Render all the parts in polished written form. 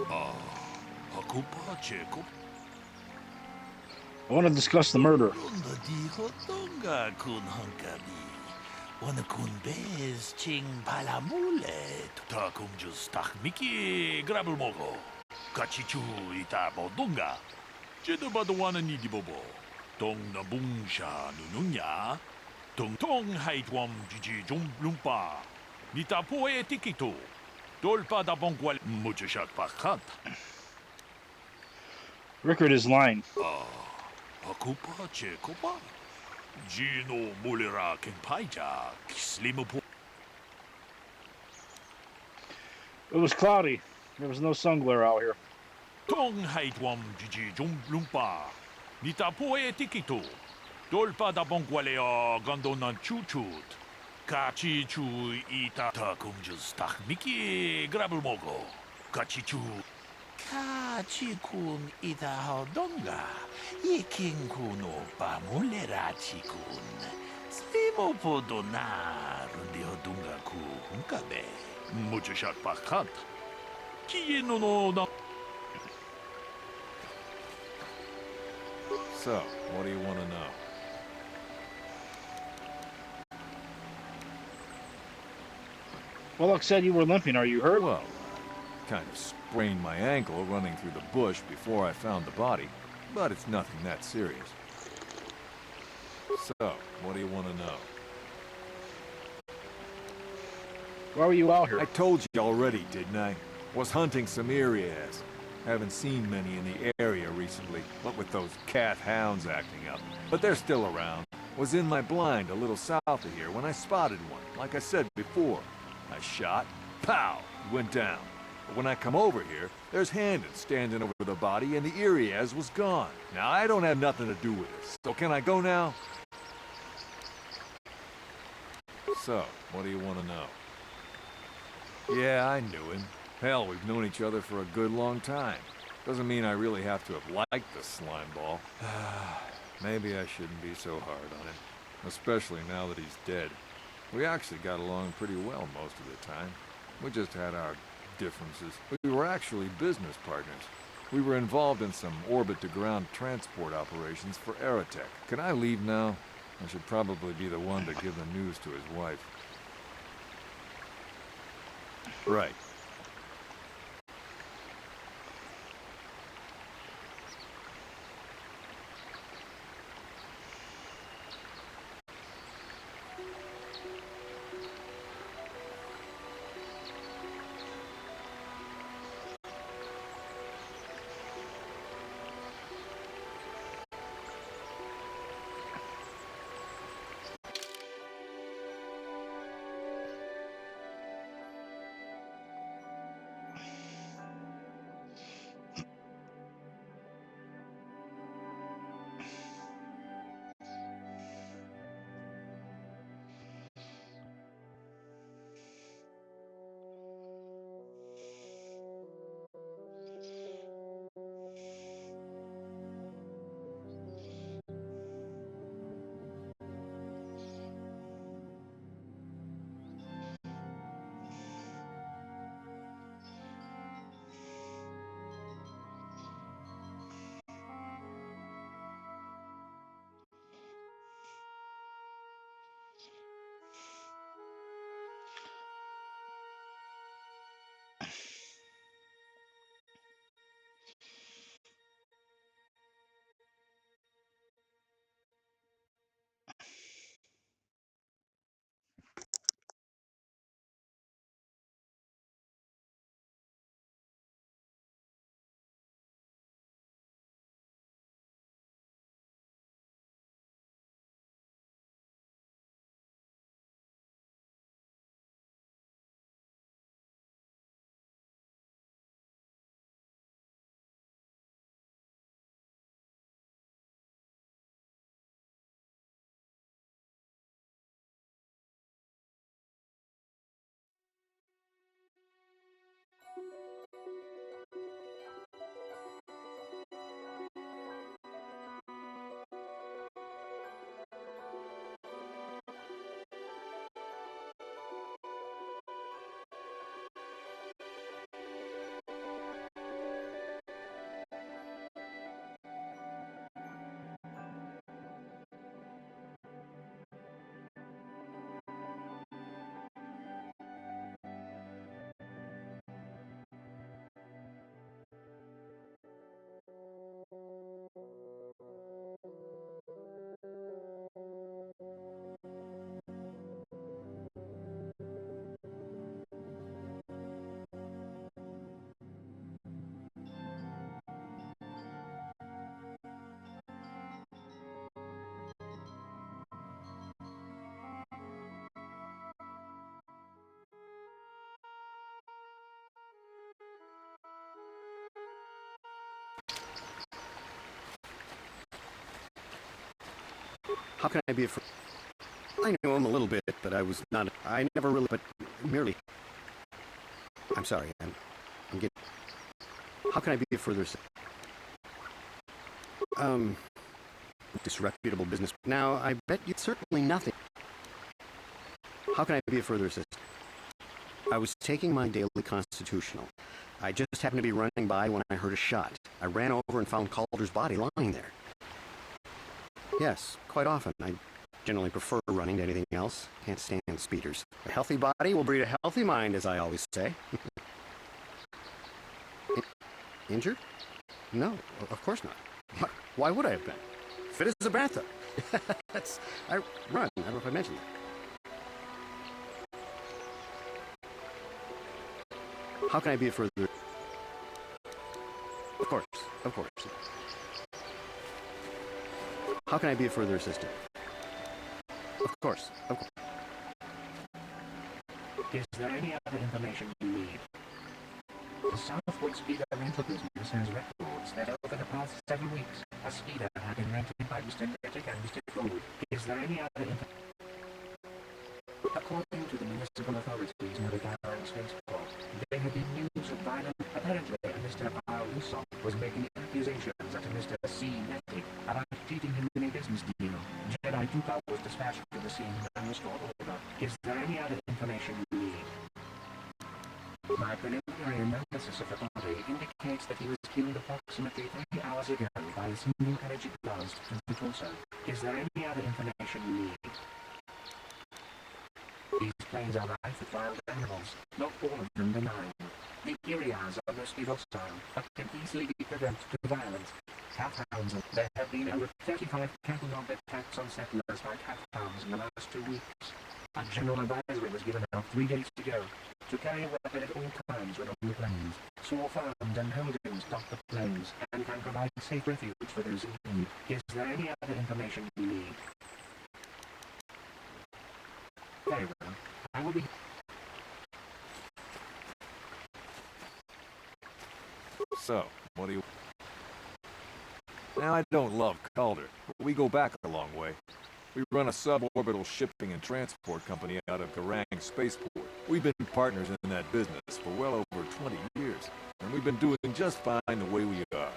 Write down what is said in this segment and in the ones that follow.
Ako pa, Jacob. I want to discuss the murder. Ronda di hotonga kun hankabi. Wana kun bez ching palamule. Ta kung jus tak miki grabel mogo. Kachichu ita bodonga. Jeda badawana ni di bobo. Tong na bungsha nununya. Tong tong haitwam jiji jom lumpa. Nita poe tikito. Dolpa da bongwal mujashak pakat. Rickard is lying. Ako pa, Jacob pa. Gino mulera king paija. Kislimo po. It was cloudy. There was no sun glare out here. Tong haitwam jiji jom lumpa. Nita poe tikito. Dolpa da bongwale o gando nan chuchut. Kachi chu ita ta kumjus tak miki grabel mogo. Kachi chu. Kachi kun ita hodonga. Iking kuno pa mulera chikun. Slimo podona rundi hodunga ku hunkabe. Mujashak pakat. Kiye no na. So, what do you want to know? Bullock said you were limping. Are you hurt? Well, kind of sprained my ankle running through the bush before I found the body, but it's nothing that serious. So, what do you want to know? Why were you out here? I told you already, didn't I? Was hunting some areas. Haven't seen many in the area recently, what with those cat hounds acting up. But they're still around. Was in my blind a little south of here when I spotted one, like I said before. I shot, pow, he went down. But when I come over here, there's Handon standing over the body and the Iriaz was gone. Now, I don't have nothing to do with this, so can I go now? So, what do you want to know? Yeah, I knew him. Hell, we've known each other for a good long time. Doesn't mean I really have to have liked the slime ball. Maybe I shouldn't be so hard on him. Especially now that he's dead. We actually got along pretty well most of the time. We just had our differences. We were actually business partners. We were involved in some orbit-to-ground transport operations for Aerotech. Can I leave now? I should probably be the one to give the news to his wife. Right. How can I be a friend? I knew him a little bit, but I never really, but merely. I'm sorry, I'm getting. How can I be a further assistance? Disreputable business. Now, I bet you certainly nothing. How can I be a further assistance? I was taking my daily constitutional. I just happened to be running by when I heard a shot. I ran over and found Calder's body lying there. Yes, quite often. I generally prefer running to anything else. Can't stand speeders. A healthy body will breed a healthy mind, as I always say. Injured? No, of course not. Why would I have been? Fit as a bathtub. I run. I don't know if I mentioned that. How can I be a further? Of course, of course. How can I be a further assistant? Of course, of course. Is there any other information you need? The Southwood Speeder rental business has records that over the past 7 weeks, a speeder had been rented by Mr. Nettic and Mr. Gold. Is there any other information? According to the municipal authorities near the Garrett spaceport, there had been news of violence. Apparently, Mr. R. Wilson was making accusations at Mr. C. Nettic about cheating him in a business deal. Jedi 2 was dispatched to the scene and restored order. Is there any other information you need? My preliminary analysis of the body indicates that he was killed approximately 3 hours ago by a single energy blast to the torso. Is there any other information you need? These planes are rife with wild animals, not all of them benign. The areas are mostly docile, but can easily be provoked to violence. Cat-hounds. There have been over 35 cattle-dog attacks on settlers by cat-hounds in the last 2 weeks. A general advisory was given out 3 days ago to carry a weapon at all times when on the plains. Small farms and holdings dot the plains and can provide safe refuge for those in need. Is there any other information you need? Very well. I will be... So, what do you... Now, I don't love Calder, but we go back a long way. We run a suborbital shipping and transport company out of Garang Spaceport. We've been partners in that business for well over 20 years, and we've been doing just fine the way we are.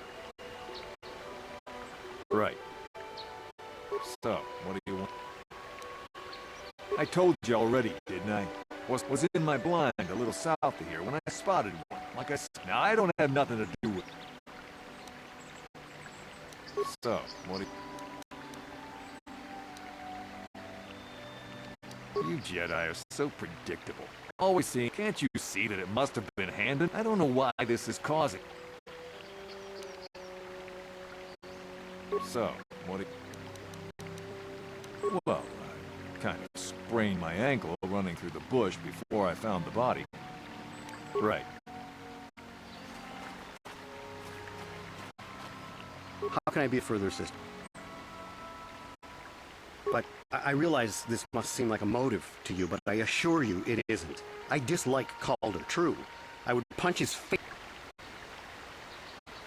Right. So, what do you want? I told you already, didn't I? Was in my blind a little south of here when I spotted one. Like I said, now I don't have nothing to do with it. So, what do you Jedi are so predictable. Always saying, can't you see that it must have been handed? I don't know why this is causing. So, what do you... Well, I kind of sprained my ankle running through the bush before I found the body. Right. How can I be a further assistant? But I realize this must seem like a motive to you, but I assure you it isn't. I dislike Calder, true. I would punch his face.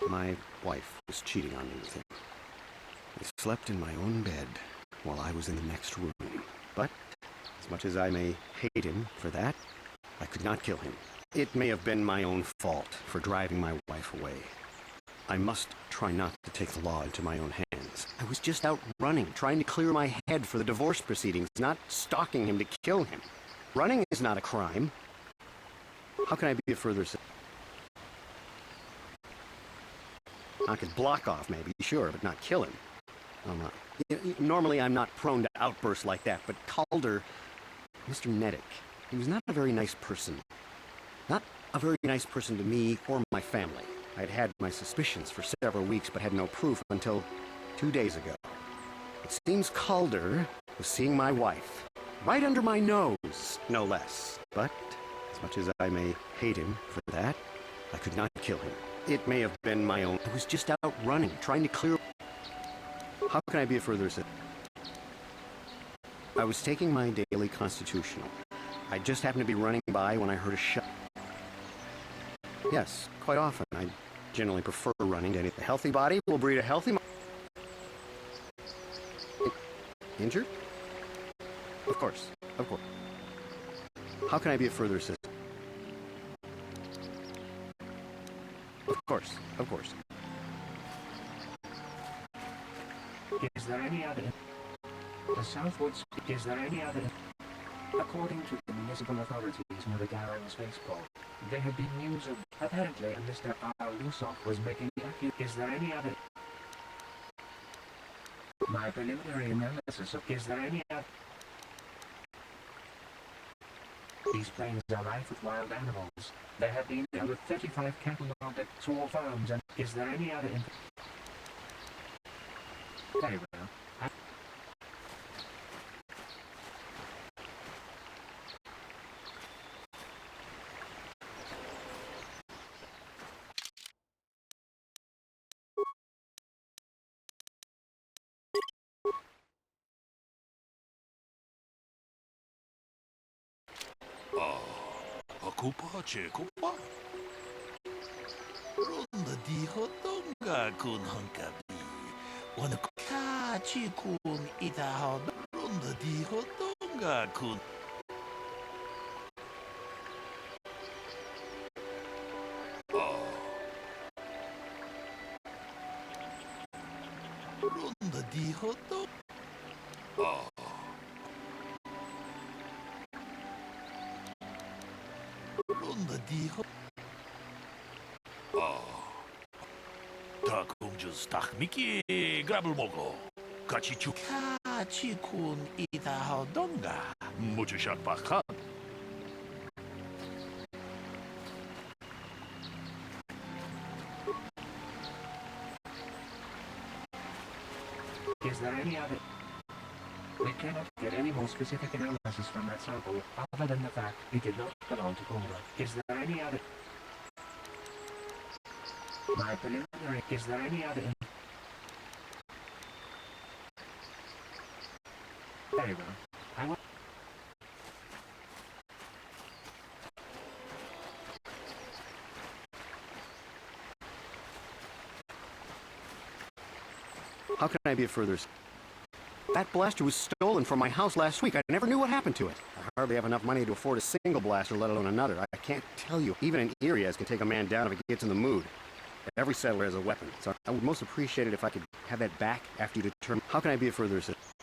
My wife was cheating on me with him. I slept in my own bed while I was in the next room. But, as much as I may hate him for that, I could not kill him. It may have been my own fault for driving my wife away. I must try not to take the law into my own hands. I was just out running, trying to clear my head for the divorce proceedings, not stalking him to kill him. Running is not a crime. How can I be a further... I could block off, maybe, sure, but not kill him. Normally, I'm not prone to outbursts like that, but Calder, Mr. Nettic, he was not a very nice person. Not a very nice person to me or my family. I'd had my suspicions for several weeks, but had no proof until 2 days ago. It seems Calder was seeing my wife, right under my nose, no less. But, as much as I may hate him for that, I could not kill him. It may have been my own... I was just out running, trying to clear... How can I be a further assistant? I was taking my daily constitutional. I just happened to be running by when I heard a shot. Yes, quite often. I generally prefer running to anything. A healthy body will breed a healthy mind. Injured? Of course. Of course. How can I be of further assistance? Of course. Of course. Is there any other... The Southwoods... Is there any other... According to the municipal authorities near the Garang spaceport, there had been news of... Apparently, Mr. Lusov was making... Is there any other... My preliminary analysis of... Is there any other... These planes are rife with wild animals. There have been over 35 catalogued at small farms and... Is there any other... Very well. Kupa, che kupa. Ronda di hotonga kun hankabi. Wana kachi kun ita ronda di hotonga kun. Ronda di hotonga. Ronda di ho. Takum just takmiki grabul mogo. Kachichu. Kachikun ita hodonga. Mujushak bakhan. Is there any other... We cannot get any more specific analysis from that sample, other than the fact it did not belong to KOTOR. Is there any other... My preliminary... Is there any other... Very well. I will... How can I be of further assistance? That blaster was stolen from my house last week. I never knew what happened to it. I hardly have enough money to afford a single blaster, let alone another. I can't tell you. Even an areas can take a man down if it gets in the mood. Every settler has a weapon, so I would most appreciate it if I could have that back after you determine... How can I be of further assistance?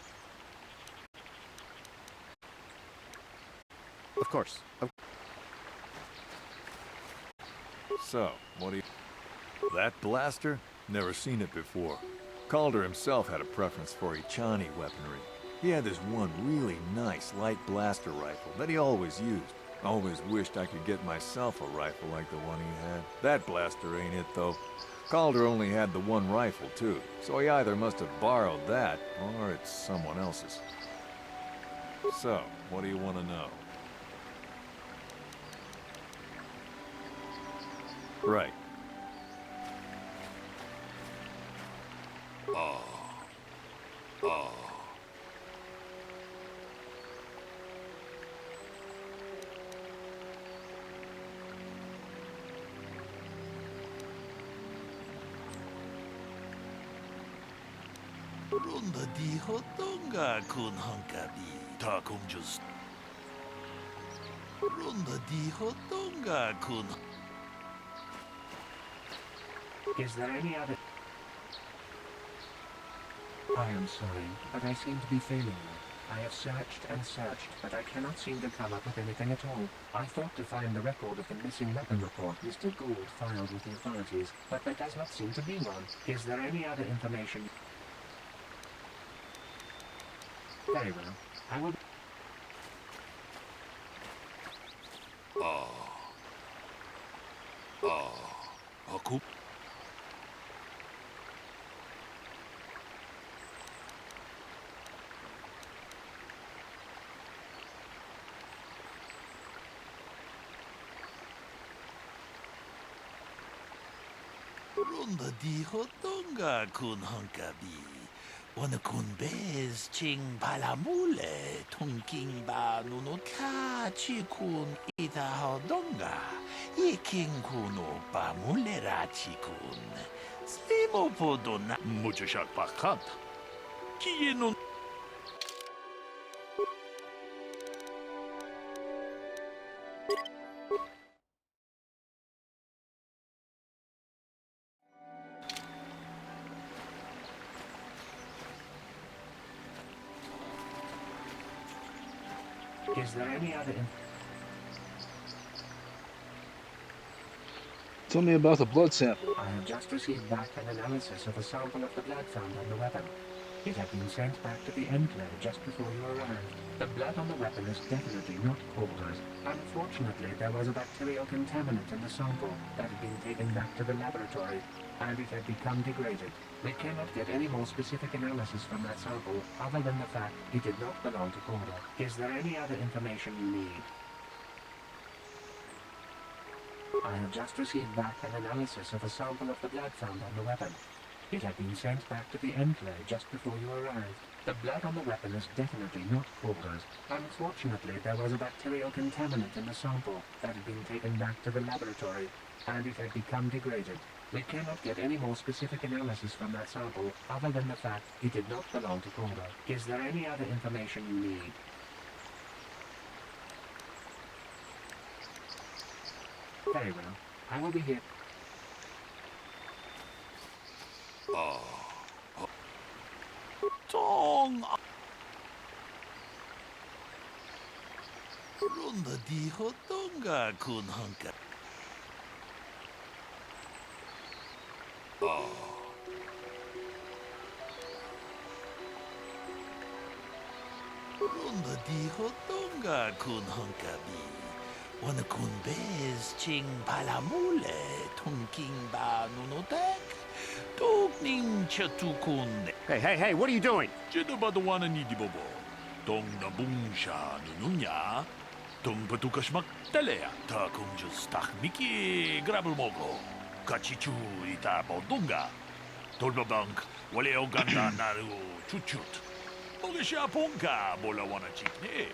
Of course. So, what do you... That blaster? Never seen it before. Calder himself had a preference for Ichani weaponry. He had this one really nice light blaster rifle that he always used. Always wished I could get myself a rifle like the one he had. That blaster ain't it, though. Calder only had the one rifle, too, so he either must have borrowed that, or it's someone else's. So, what do you want to know? Right. Ronda di hotonga kun hankabi. Takum just. Ronda di hotonga kun. Is there any other... I am sorry, but I seem to be failing you. I have searched and searched, but I cannot seem to come up with anything at all. I thought to find the record of the missing weapon report Mr. Gould filed with the authorities, but there does not seem to be one. Is there any other information? Very well. I will... Aku. Ronda di hotonga kun hankabi. Wana kun bez ching palamule tungking ba nunuka chi kun ita hodonga. Iking kuno pa mulera chi kun. Slimo podona. Mucho shak bakant. Kiye nun. Is there any other Tell me about the blood sample. I have just received back an analysis of a sample of the blood found on the weapon. It had been sent back to the enclave just before you arrived. The blood on the weapon is definitely not KOTOR's. Unfortunately, there was a bacterial contaminant in the sample that had been taken back to the laboratory, and it had become degraded. We cannot get any more specific analysis from that sample other than the fact it did not belong to KOTOR. Is there any other information you need? I have just received back an analysis of a sample of the blood found on the weapon. It had been sent back to the enclave just before you arrived. The blood on the weapon is definitely not KOTOR's. Unfortunately, there was a bacterial contaminant in the sample that had been taken back to the laboratory, and it had become degraded. We cannot get any more specific analysis from that sample other than the fact it did not belong to KOTOR. Is there any other information you need? Very well. I will be here. Tong. Ronda di hotonga kun hanka. Ronda di hotonga kun hankabi. Wana kun bez ching palamule tongking ba nunotek. Tokning chatukun. Hey, what are you doing? Jeno ba the wana ni di bobo. Tong na bungsha nununya. Tong patukashmak talea. Ta kung just tak miki grabel mogo. Kachichu ita bodunga. Tolbabank wale oganda naru chuchut. Mogesha ponka bola wana chikne.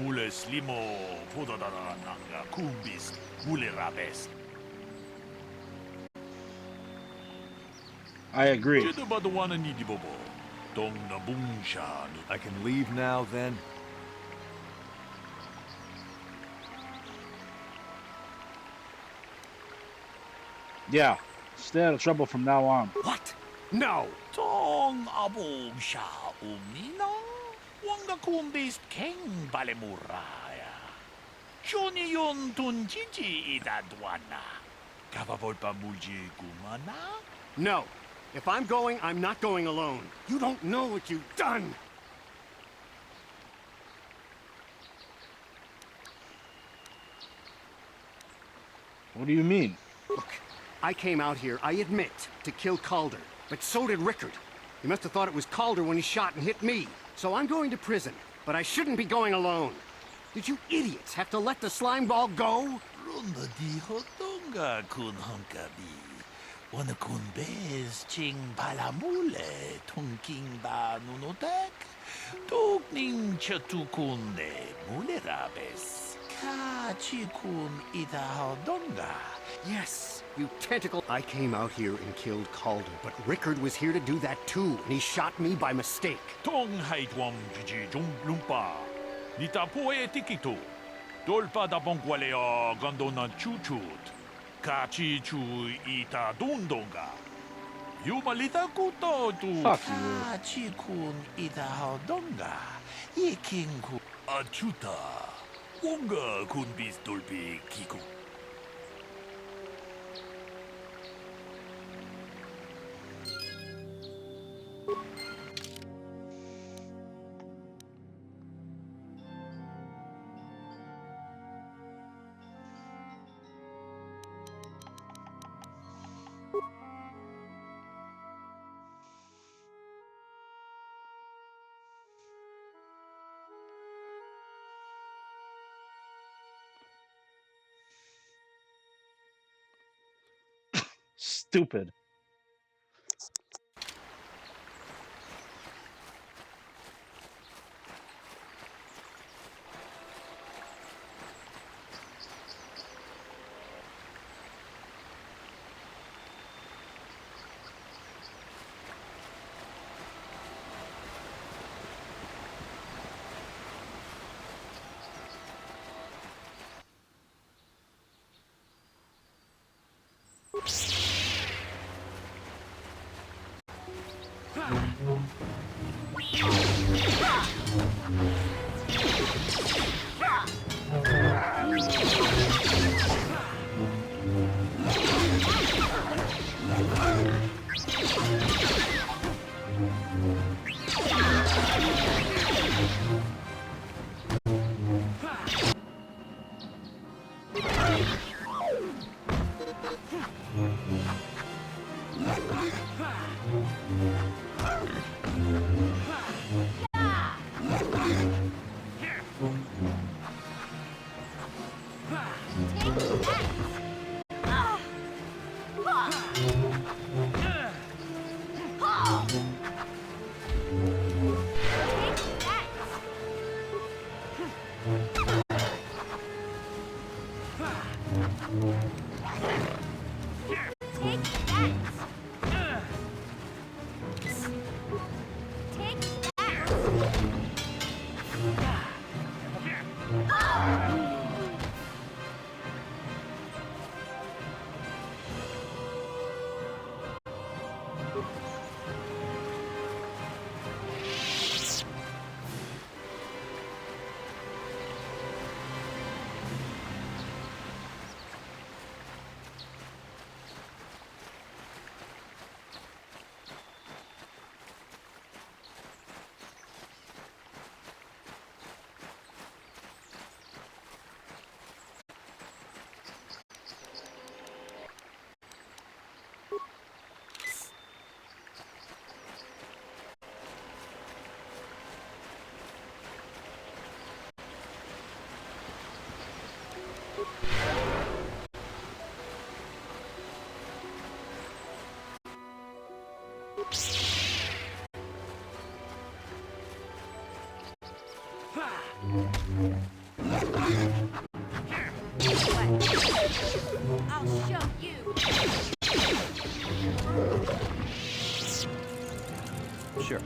Mule slimo podadana nanga kumbis mule rabes. I agree. Jeno ba the wana ni di bobo. Tong na bungsha. I can leave now, then? Yeah. Stay out of trouble from now on. What? No! Tong abungsha umnina. Wanga kumbis king balemuraya. Johnny yon tunjiji idadwana. Kavavolpa mulji gumana. No. If I'm going, I'm not going alone. You don't know what you've done! What do you mean? Look, I came out here, I admit, to kill Calder. But so did Rickard. He must have thought it was Calder when he shot and hit me. So I'm going to prison. But I shouldn't be going alone. Did you idiots have to let the slime ball go? Ronda di hotonga kun hankabi. Wana kun bez ching palamule tongking ba nunotek. Tokning chatukunde mule rabes. Kachikun ita hodonga. Yes, you tentacle. I came out here and killed Calder, but Rickard was here to do that too, and he shot me by mistake. Tong haitwam jiji jung lumpa. Nita poe tikito. Dolpa da bongwalea gandona chuchut. Kachi chu ita dundonga. Yumalita kuto tu. Fuck you. Kachi kun ita hodonga. Yikinku. Achuta. Wonga kun bis dolpi kiku. Stupid. I'll show you. Sure.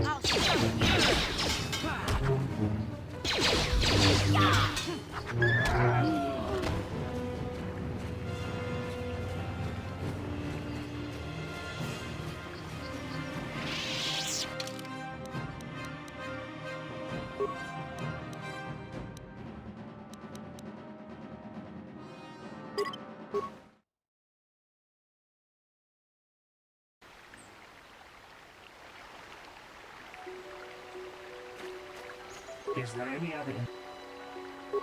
I'll show you. Is there any other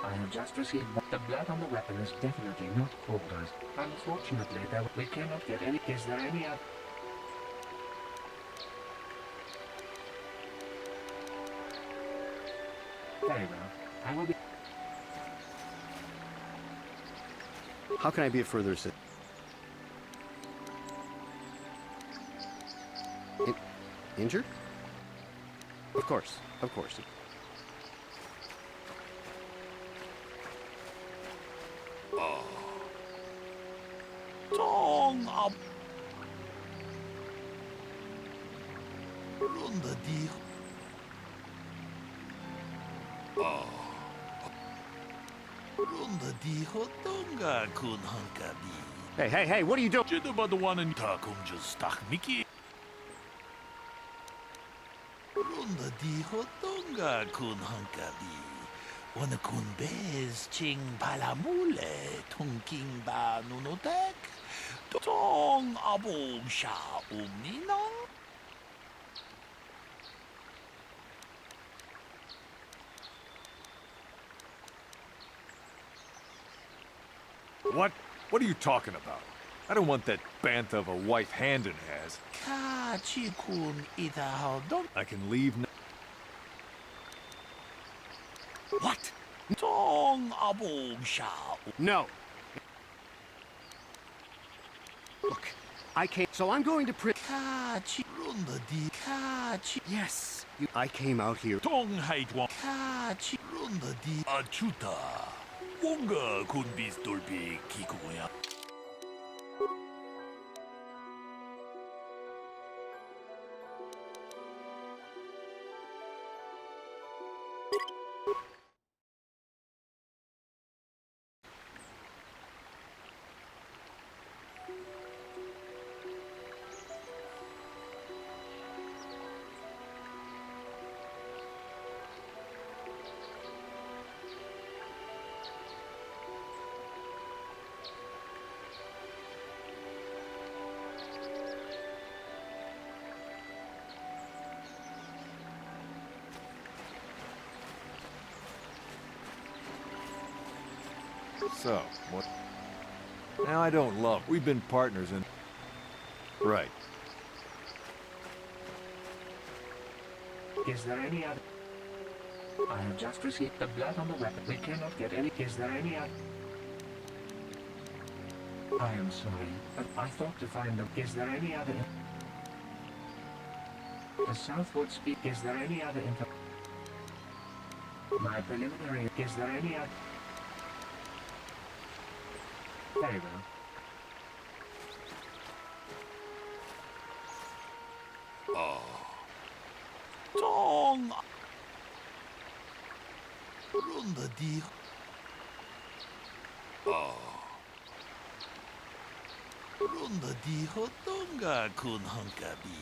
I have just received the blood on the weapon is definitely not Calder's. Unfortunately, we cannot get any. Is there any other? Very well. I will be. How can I be of further assistance? Injured? Of course, of course. Tong up. Runda di. Runda di hotonga kun hankabi. Hey, what are you doing? Jeda ba the one in takum just tak Mickey. Runda di hotonga kun hankabi. Wana kun bez ching palamule tungking ba nunotek. Tong abong sha umninong. What are you talking about? I don't want that bantha of a wife Handon has. Ka chi kun ita hodong. I can leave now. What? Tong abong sha. No. Look, I came, so I'm going to prison. Ka chi runda di ka chi. Yes, I came out here. Tong hait wong. Ka chi runda di achuta. Wonga kun bis dolbi kikuya. So, what? Now I don't love. We've been partners in. Right. Is there any other? I have just received the blood on the weapon. We cannot get any. Is there any other? I am sorry, but I thought to find them. Is there any other? The southward speak. Is there any other info? My preliminary. Is there any other? Very well. Tong. Runda di. Runda di hotonga kun hankabi.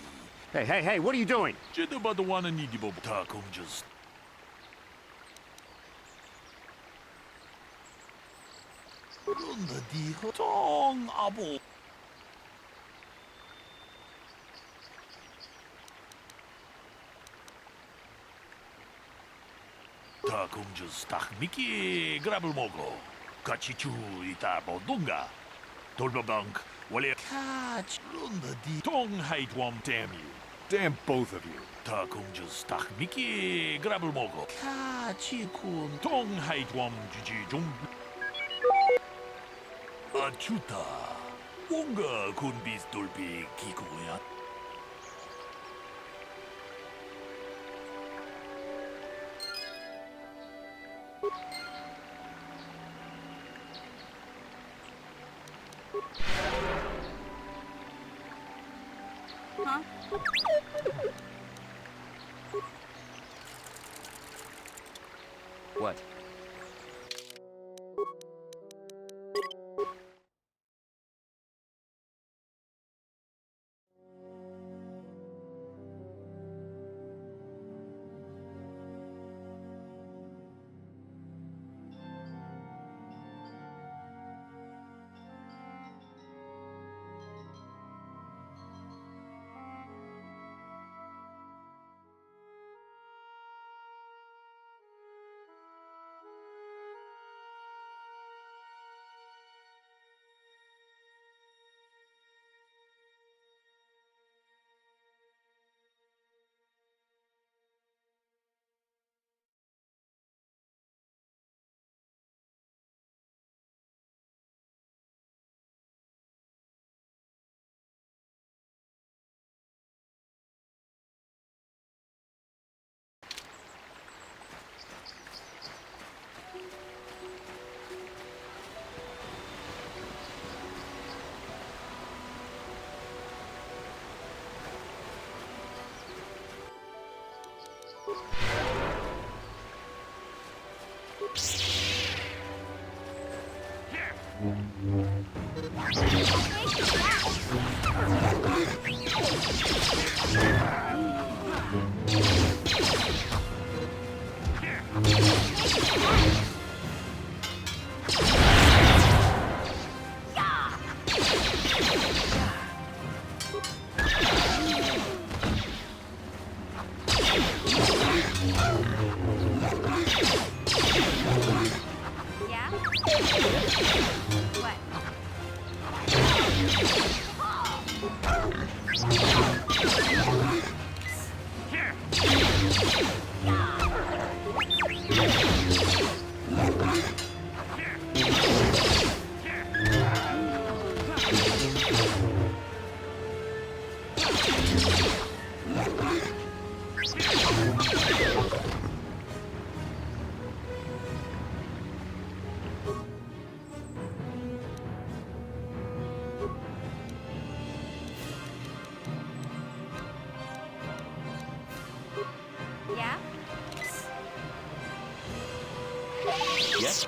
Hey, what are you doing? Jeda badwana ni di bob ta just. Runda di hotong abo. Ta just tak miki grabel mogo. Kachichu ita bodunga. Dolbabank wale catch. Runda di tong height wam damn you. Damn both of you. Ta just tak miki grabel mogo. Kachi kun tong height wam jiji jum. Achuta. Wonga kun bis dolpi kikuya. Huh? What? Yeah? What? Yes?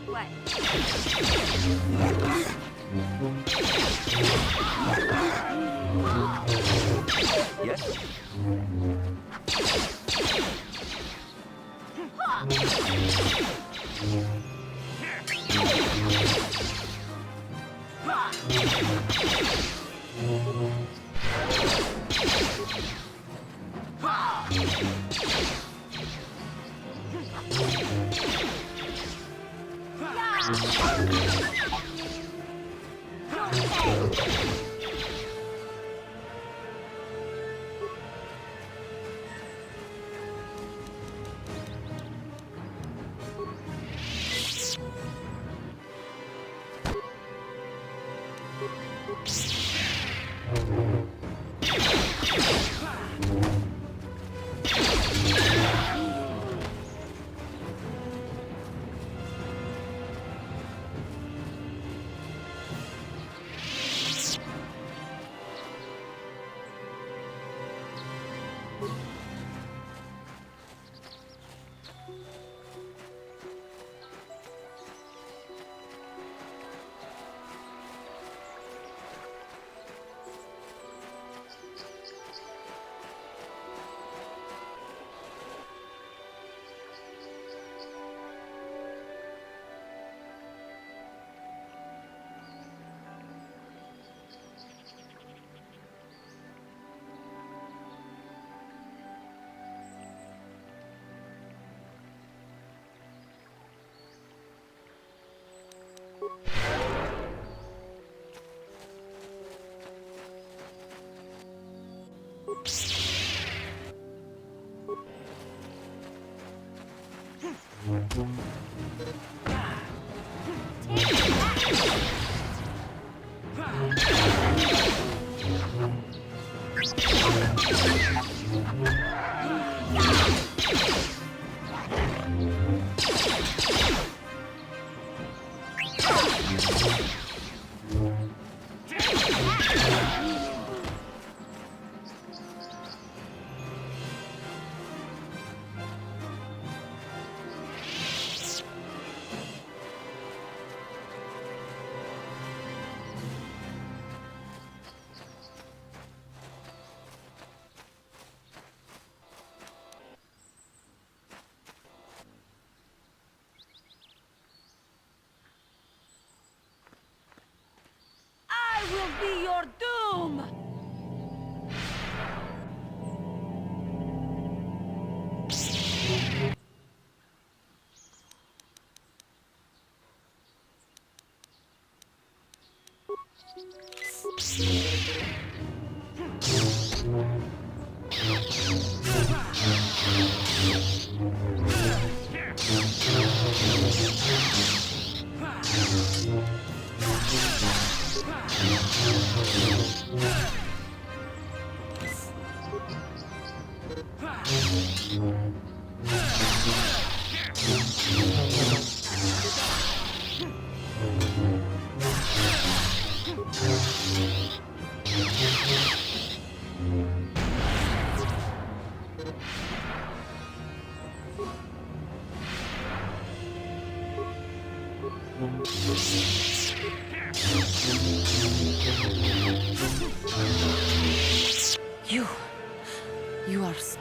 What? Yes? I will be your doom!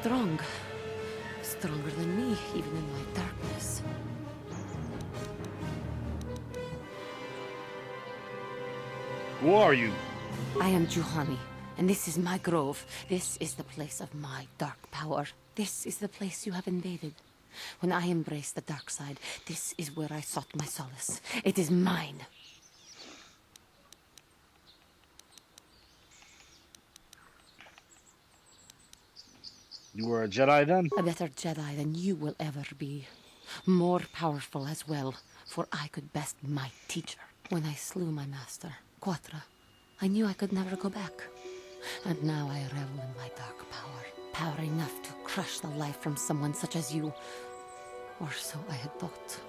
strong. Stronger than me, even in my darkness. Who are you? I am Juhani, and this is my grove. This is the place of my dark power. This is the place you have invaded. When I embraced the dark side, this is where I sought my solace. It is mine. You were a Jedi then? A better Jedi than you will ever be. More powerful as well, for I could best my teacher. When I slew my master, KOTOR, I knew I could never go back. And now I revel in my dark power. Power enough to crush the life from someone such as you. Or so I had thought.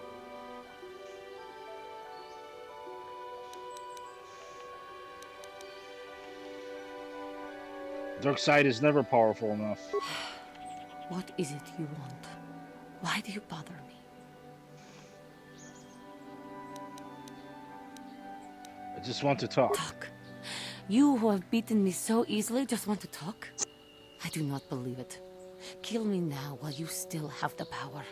Dark side is never powerful enough. What is it you want? Why do you bother me? I just want to talk. Talk. You who have beaten me so easily just want to talk? I do not believe it. Kill me now while you still have the power.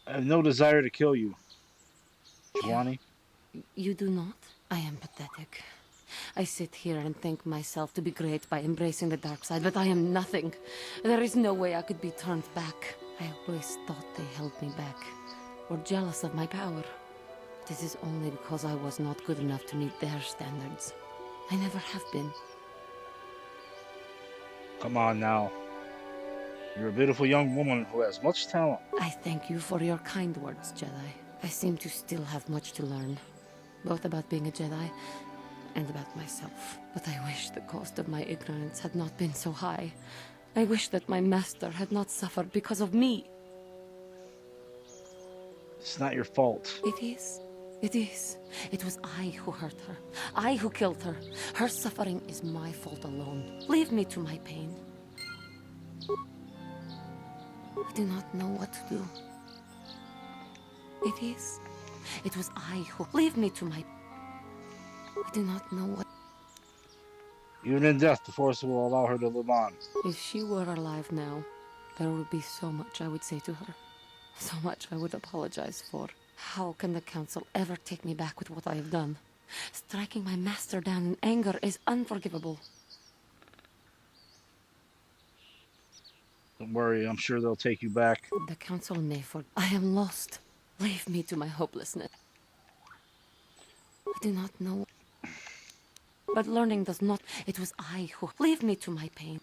I have no desire to kill you, Juhani. You do not? I am pathetic. I sit here and think myself to be great by embracing the dark side, but I am nothing. There is no way I could be turned back. I always thought they held me back, or jealous of my power. This is only because I was not good enough to meet their standards. I never have been. Come on now. You're a beautiful young woman who has much talent. I thank you for your kind words, Jedi. I seem to still have much to learn, both about being a Jedi and about myself. But I wish the cost of my ignorance had not been so high. I wish that my master had not suffered because of me. It's not your fault. It is. It is. It was I who hurt her. I who killed her. Her suffering is my fault alone. Leave me to my pain. I do not know what to do. It is. It was I who... Leave me to my... I do not know what... Even in death, the Force will allow her to live on. If she were alive now, there would be so much I would say to her. So much I would apologize for. How can the Council ever take me back with what I have done? Striking my master down in anger is unforgivable. Don't worry, I'm sure they'll take you back. The Council may for... I am lost. Leave me to my hopelessness. I do not know. But learning does not... It was I who... Leave me to my pain.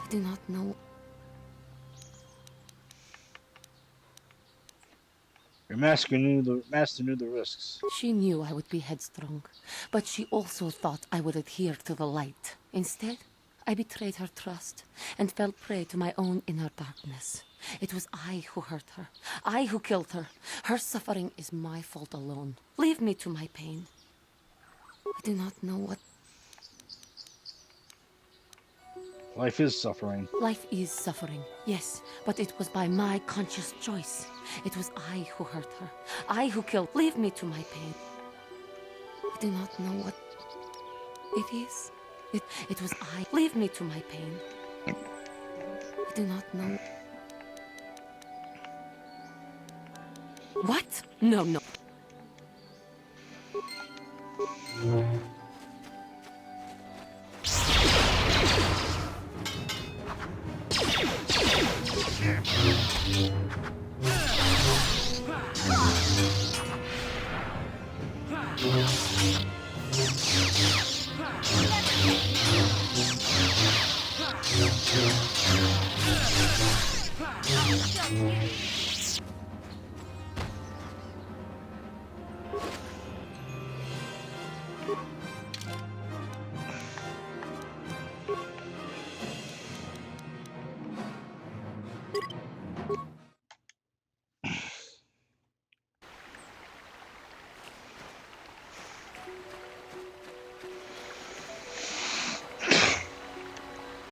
I do not know. Your master knew the risks. She knew I would be headstrong, but she also thought I would adhere to the light. Instead, I betrayed her trust and fell prey to my own inner darkness. It was I who hurt her. I who killed her. Her suffering is my fault alone. Leave me to my pain. I do not know what... Life is suffering. Life is suffering, yes, but it was by my conscious choice. It was I who hurt her. I who killed. Leave me to my pain. I do not know what it is. It was I. Leave me to my pain. I do not know. What? No, no. Ha!